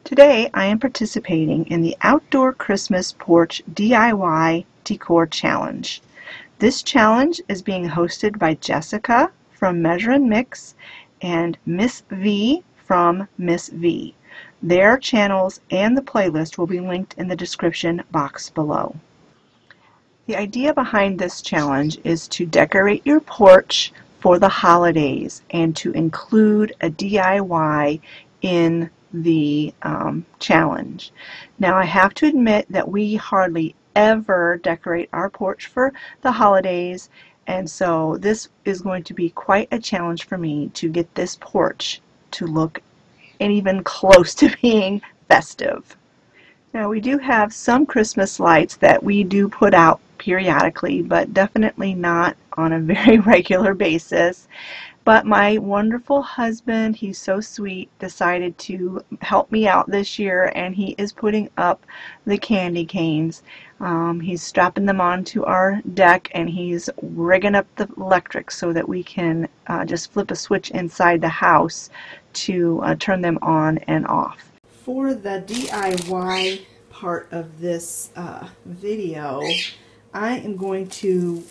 Today I am participating in the Outdoor Christmas Porch DIY Decor Challenge. This challenge is being hosted by Jessica from Measure and Mix and Miss V from Miss V. Their channels and the playlist will be linked in the description box below. The idea behind this challenge is to decorate your porch for the holidays and to include a DIY in the challenge. Now I have to admit that we hardly ever decorate our porch for the holidays, and so this is going to be quite a challenge for me to get this porch to look even close to being festive. Now we do have some Christmas lights that we do put out periodically, but definitely not on a very regular basis. But my wonderful husband, he's so sweet, decided to help me out this year, and he is putting up the candy canes. He's strapping them onto our deck, and he's rigging up the electric so that we can just flip a switch inside the house to turn them on and off. For the DIY part of this video, I am going to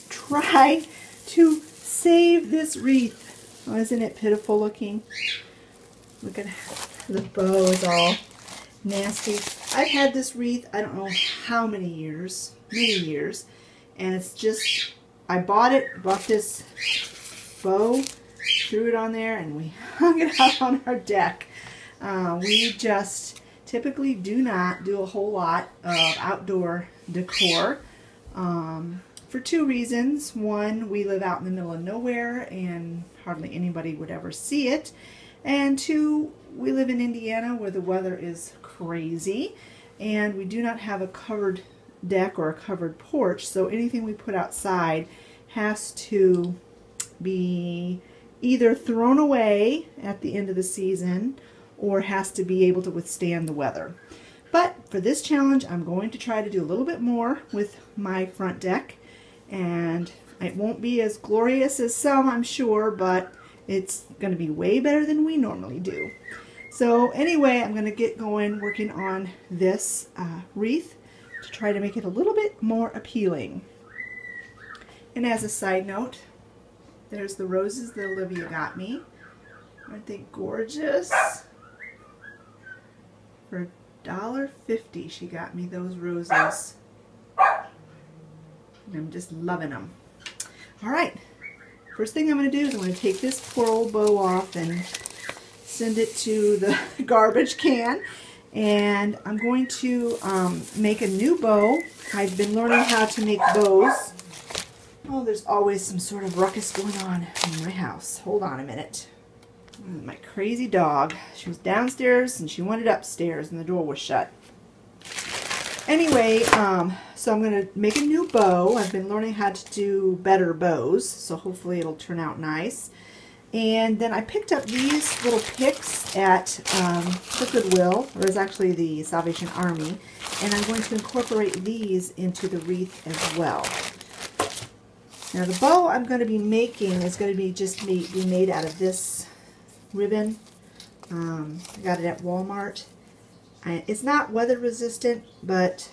try to save this wreath. Oh, isn't it pitiful looking? Look at the bow is all nasty. I've had this wreath, I don't know how many years, and it's just, I bought this bow, threw it on there, and we hung it out on our deck. We just typically do not do a whole lot of outdoor decor. For two reasons. One, we live out in the middle of nowhere and hardly anybody would ever see it. And two, we live in Indiana where the weather is crazy and we do not have a covered deck or a covered porch, so anything we put outside has to be either thrown away at the end of the season or has to be able to withstand the weather. But for this challenge, I'm going to try to do a little bit more with my front deck, and it won't be as glorious as some, I'm sure, but it's going to be way better than we normally do. So anyway, I'm going to get going working on this wreath to try to make it a little bit more appealing. And as a side note, there's the roses that Olivia got me. Aren't they gorgeous? For $1.50 she got me those roses. And I'm just loving them. Alright, first thing I'm going to do is I'm going to take this poor old bow off and send it to the garbage can. And I'm going to make a new bow. I've been learning how to make bows. Oh, there's always some sort of ruckus going on in my house. Hold on a minute. My crazy dog. She was downstairs and she wanted upstairs and the door was shut. Anyway, so I'm going to make a new bow. I've been learning how to do better bows, so hopefully it'll turn out nice. And then I picked up these little picks at the Goodwill, or it's actually the Salvation Army, and I'm going to incorporate these into the wreath as well. Now the bow I'm going to be making is going to be made out of this ribbon. I got it at Walmart. It's not weather resistant, but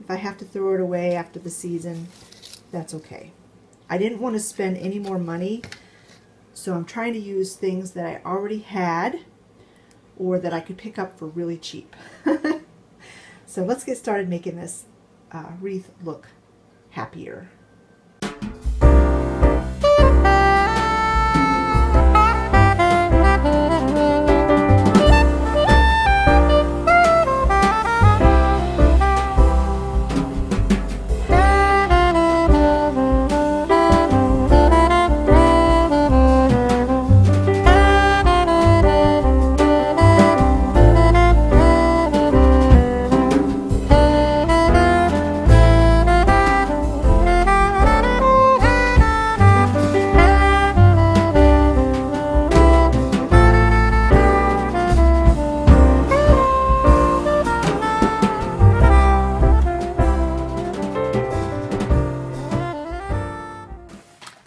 if I have to throw it away after the season, that's okay. I didn't want to spend any more money, so I'm trying to use things that I already had or that I could pick up for really cheap. So let's get started making this wreath look happier.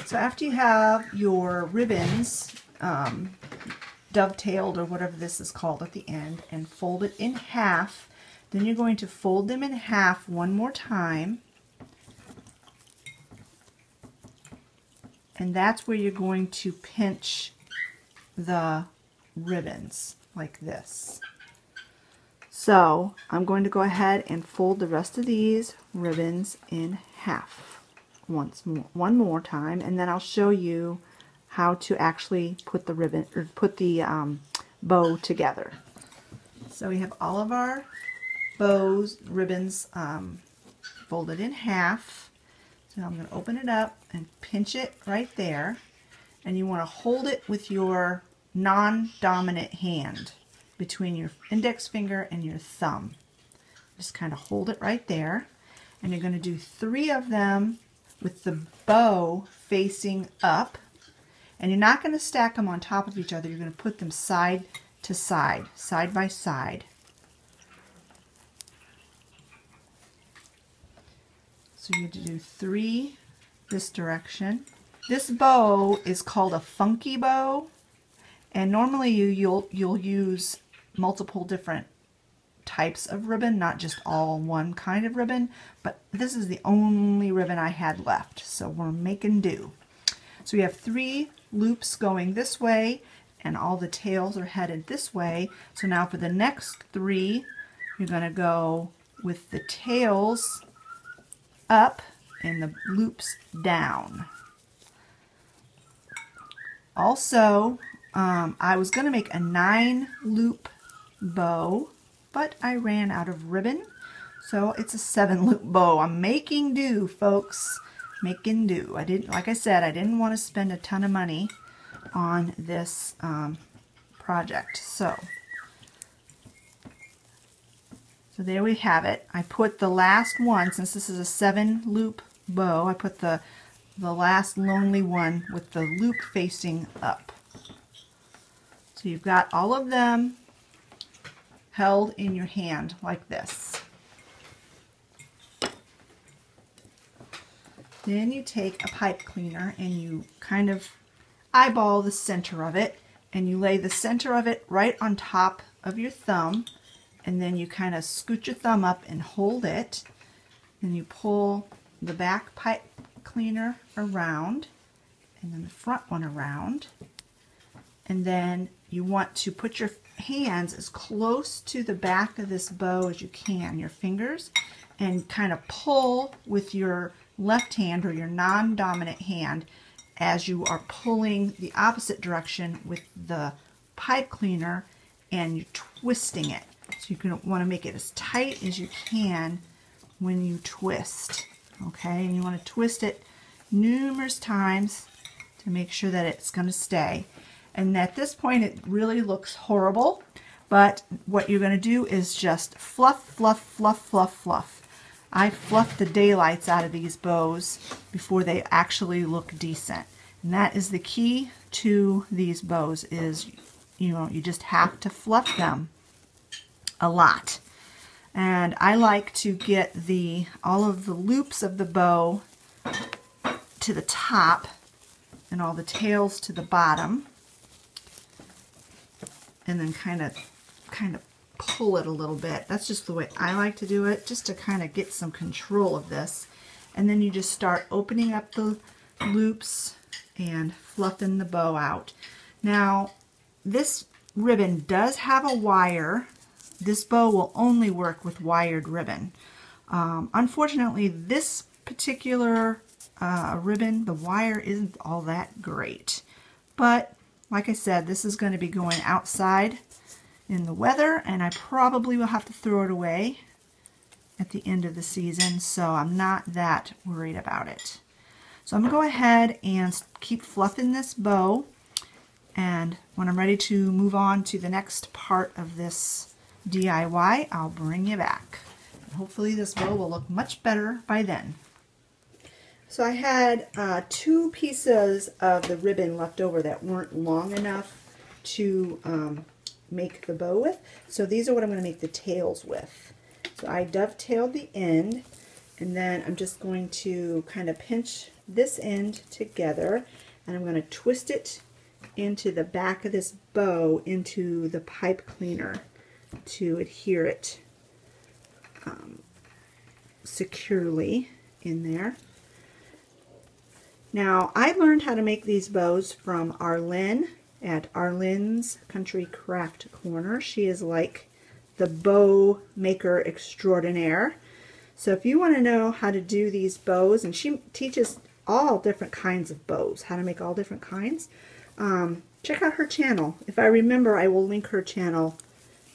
So after you have your ribbons dovetailed or whatever this is called at the end, and fold it in half. Then you're going to fold them in half one more time, and that's where you're going to pinch the ribbons like this. So I'm going to go ahead and fold the rest of these ribbons in half one more time, and then I'll show you how to actually put the ribbon or put the bow together. So we have all of our ribbons folded in half. So I'm going to open it up and pinch it right there, and you want to hold it with your non-dominant hand between your index finger and your thumb. Just kind of hold it right there, and you're going to do 3 of them with the bow facing up, and you're not going to stack them on top of each other. You're going to put them side to side, side by side. So you have to do 3 this direction. This bow is called a funky bow, and normally you'll use multiple different types of ribbon, not just all one kind of ribbon, but this is the only ribbon I had left, so we're making do. So we have 3 loops going this way, and all the tails are headed this way. So now for the next 3, you're going to go with the tails up and the loops down. Also, I was going to make a 9-loop bow, but I ran out of ribbon, so it's a 7-loop bow. I'm making do, folks. Making do. Like I said, I didn't want to spend a ton of money on this project. So there we have it. I put the last one, since this is a 7-loop bow, I put the last lonely one with the loop facing up. So you've got all of them held in your hand like this. Then you take a pipe cleaner and you kind of eyeball the center of it, and you lay the center of it right on top of your thumb, and then you kind of scoot your thumb up and hold it, and you pull the back pipe cleaner around and then the front one around, and then you want to put your hands as close to the back of this bow as you can, your fingers, and kind of pull with your left hand or your non-dominant hand as you are pulling the opposite direction with the pipe cleaner, and you're twisting it. So you want to make it as tight as you can when you twist. Okay, and you want to twist it numerous times to make sure that it's going to stay. And at this point it really looks horrible, but what you're going to do is just fluff, fluff, fluff, fluff, fluff. I fluffed the daylights out of these bows before they actually look decent. And that is the key to these bows, is you just have to fluff them a lot. And I like to get all of the loops of the bow to the top and all the tails to the bottom, and then kind of pull it a little bit. That's just the way I like to do it, just to kind of get some control of this. And then you just start opening up the loops and fluffing the bow out. Now, this ribbon does have a wire. This bow will only work with wired ribbon. Unfortunately, this particular ribbon, the wire isn't all that great. But like I said, this is going to be going outside in the weather, and I probably will have to throw it away at the end of the season, so I'm not that worried about it. So I'm going to go ahead and keep fluffing this bow, and when I'm ready to move on to the next part of this DIY, I'll bring you back. And hopefully this bow will look much better by then. So I had 2 pieces of the ribbon left over that weren't long enough to make the bow with. So these are what I'm going to make the tails with. So I dovetailed the end, and then I'm just going to kind of pinch this end together, and I'm going to twist it into the back of this bow into the pipe cleaner to adhere it securely in there. Now, I learned how to make these bows from Arlene at Arlene's Country Craft Corner. She is like the bow maker extraordinaire. So if you want to know how to do these bows, and she teaches all different kinds of bows, how to make all different kinds, check out her channel. If I remember, I will link her channel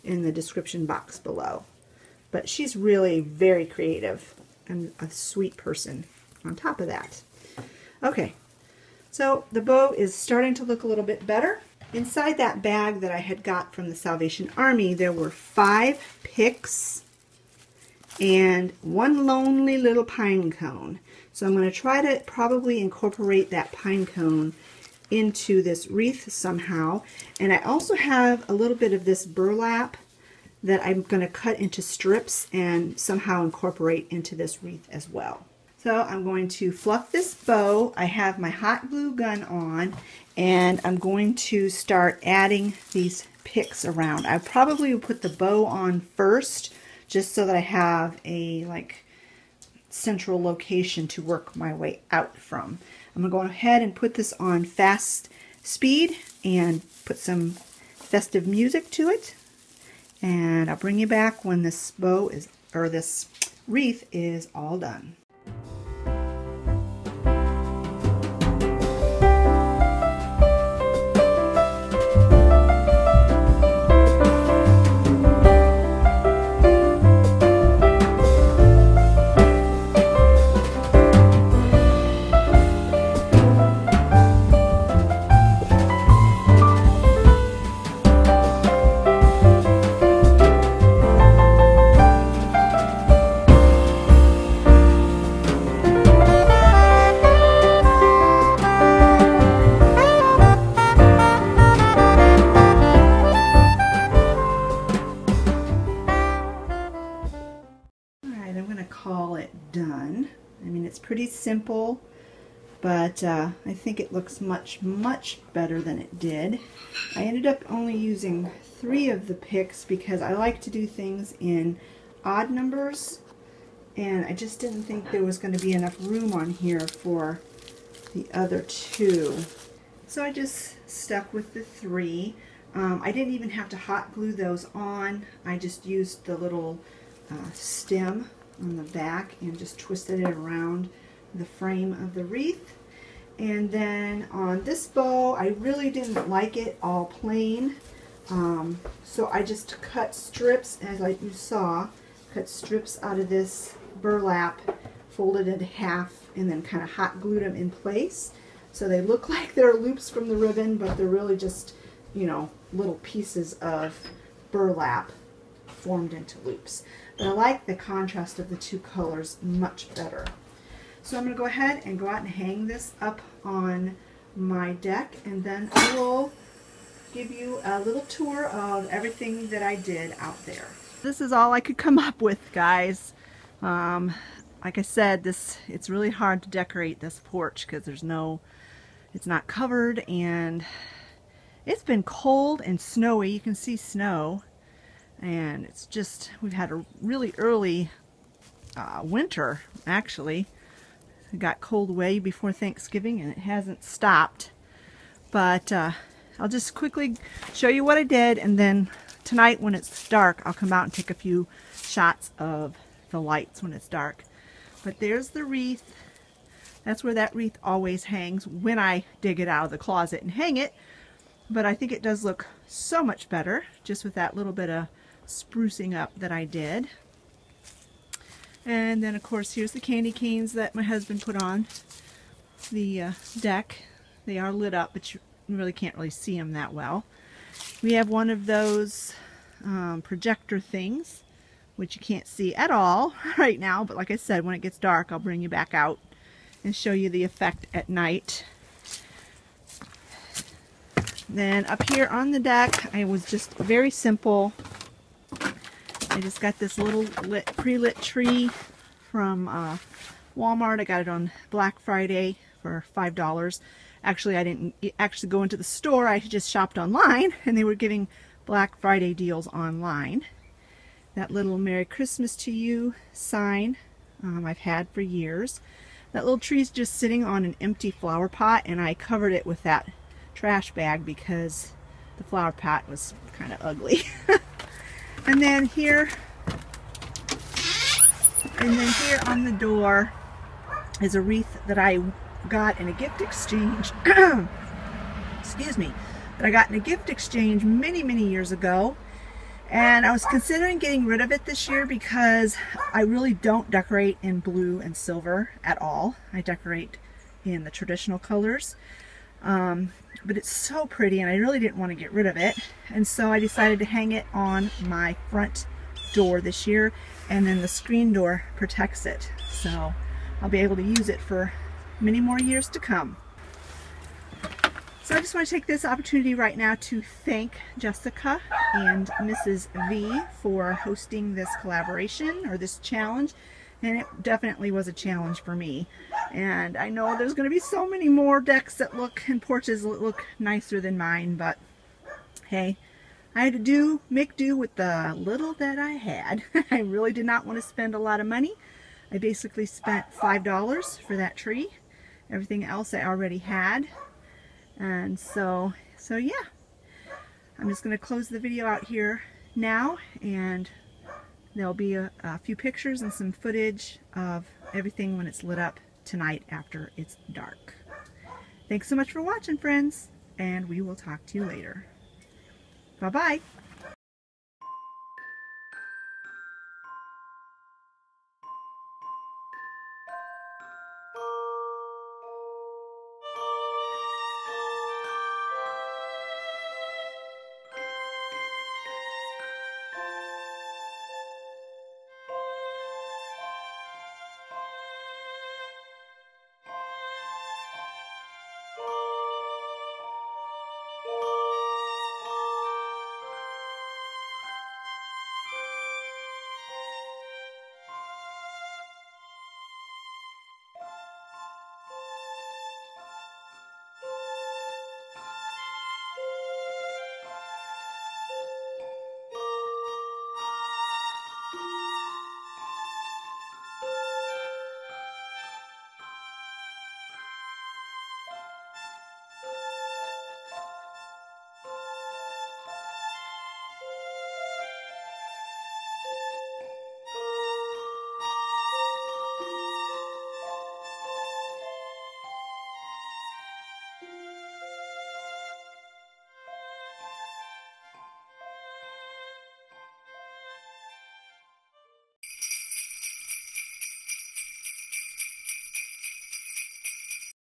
in the description box below. But she's really very creative and a sweet person on top of that. Okay, so the bow is starting to look a little bit better. Inside that bag that I had got from the Salvation Army, there were 5 picks and 1 lonely little pine cone. So I'm going to try to probably incorporate that pine cone into this wreath somehow. And I also have a little bit of this burlap that I'm going to cut into strips and somehow incorporate into this wreath as well. So I'm going to fluff this bow. I have my hot glue gun on, and I'm going to start adding these picks around. I probably will put the bow on first, just so that I have a central location to work my way out from. I'm going to go ahead and put this on fast speed and put some festive music to it. And I'll bring you back when this bow is, or this wreath is all done. Call it done. I mean, it's pretty simple, but I think it looks much better than it did. I ended up only using 3 of the picks because I like to do things in odd numbers, and I just didn't think there was going to be enough room on here for the other 2. So I just stuck with the 3. I didn't even have to hot glue those on. I just used the little stem on the back and just twisted it around the frame of the wreath. And then on this bow, I really didn't like it all plain, so I just cut strips, as like you saw, cut strips out of this burlap, folded it in half, and then kind of hot glued them in place. So they look like they're loops from the ribbon, but they're really just, you know, little pieces of burlap formed into loops. But I like the contrast of the 2 colors much better. So I'm going to go ahead and go out and hang this up on my deck, and then I will give you a little tour of everything that I did out there. This is all I could come up with, guys. Like I said, it's really hard to decorate this porch because it's not covered, and it's been cold and snowy. You can see snow. And it's just, we've had a really early winter, actually. It got cold way before Thanksgiving, and it hasn't stopped. But I'll just quickly show you what I did, and then tonight when it's dark, I'll come out and take a few shots of the lights when it's dark. But there's the wreath. That's where that wreath always hangs when I dig it out of the closet and hang it. But I think it does look so much better just with that little bit of sprucing up that I did. And then of course here's the candy canes that my husband put on the deck. They are lit up, but you really can't really see them that well. We have one of those projector things, which you can't see at all right now, but like I said, when it gets dark I'll bring you back out and show you the effect at night. Then up here on the deck, I was just very simple. I just got this little pre-lit tree from Walmart. I got it on Black Friday for $5. Actually, I didn't actually go into the store. I just shopped online, and they were giving Black Friday deals online. That little Merry Christmas to You sign I've had for years. That little tree's just sitting on an empty flower pot, and I covered it with that trash bag because the flower pot was kind of ugly. And then here on the door is a wreath that I got in a gift exchange. Excuse me. That I got in a gift exchange many, many years ago. And I was considering getting rid of it this year because I really don't decorate in blue and silver at all. I decorate in the traditional colors. But it's so pretty, and I really didn't want to get rid of it. And so I decided to hang it on my front door this year, and then the screen door protects it. So I'll be able to use it for many more years to come. So I just want to take this opportunity right now to thank Jessica and Mrs. V for hosting this collaboration, or this challenge. And it definitely was a challenge for me. And I know there's going to be so many more decks that look, and porches that look nicer than mine, but hey, I had to make do with the little that I had. I really did not want to spend a lot of money. I basically spent $5 for that tree. Everything else I already had. And so yeah, I'm just going to close the video out here now, and there'll be a few pictures and some footage of everything when it's lit up tonight after it's dark. Thanks so much for watching, friends, and we will talk to you later. Bye-bye.